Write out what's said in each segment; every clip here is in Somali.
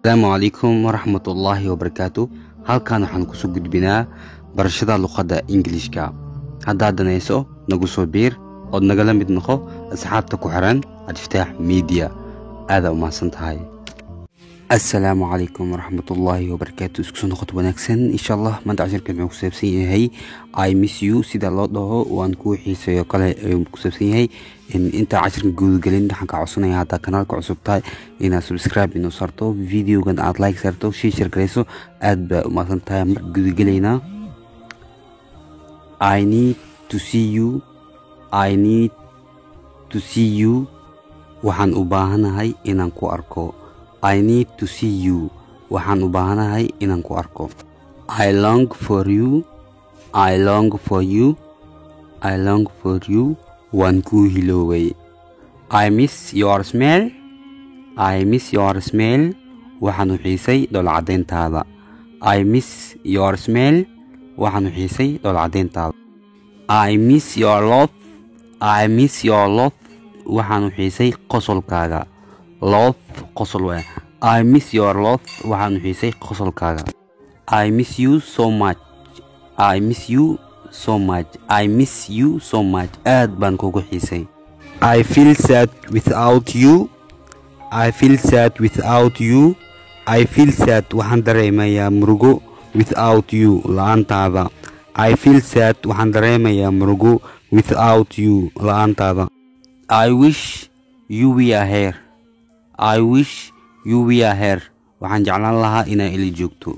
Asalaamu calaykum waraxmatullaahi wabarakaatu. Halkan waxaan kusoo gudbinaa barashada luqadda Ingiriiska. Haddaad danayso nagu soo biir ood nagala mid noqo asxaabta ku xiran Cabdifataax Media. Aad u mahadsan tahay. Asalaamu calaykum waraxmatullaahi wabarakaatu. Isku soo noqoto wanaagsan insha Allah. Maanta casharkan wuxuu ku saabsan yahay I miss you sida loo dhaho waan ku xiiseeyo kale ku saabsan yahay. inta casharkan guud galin waxaan ka codsanayaa hadda kanaalka cusub tahay inaad subscribe inoo sarto videogan aad like sarto share gareyso aad ba u mahadsan tahay. mar guud galeynaa I need to see you waxaan u baahanahay inaan ku arko. I need to see you waxaan u baahanahay inaan ku arko. I long for you waan ku hilooway. I miss your smell waxaan u xiisay dhoola cadeyntaada. I miss your smell waxaan u xiisay dhoola cadeyntaada. I miss your love waxaan u xiisay qosolkaaga. Love qosol waa. I miss your love waxaan u xiisay qosolkaaga. I miss you so much aad baan kugu xiisay. I feel sad without you waxaan dareemayaa murugo without you la'aantaada. I feel sad waxaan dareemayaa murugo without you la'aantaada. I wish you were here waxaan jeclaan lahaa inaa ila joogto.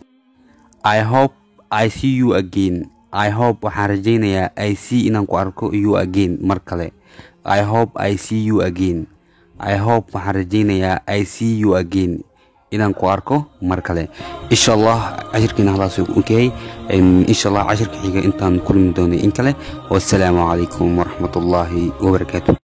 I hope I see you again waxaan rajaynayaa I see inaan ku arko you again mar kale. I hope I see you again waxaan rajaynayaa I see you again inaan ku arko mar kale. insha Allah casharkiina halaas uu yahay. insha Allah casharka xiga intaan kulmi doono in kale. wassalaamu calaykum waraxmatullaahi wabarakaatu.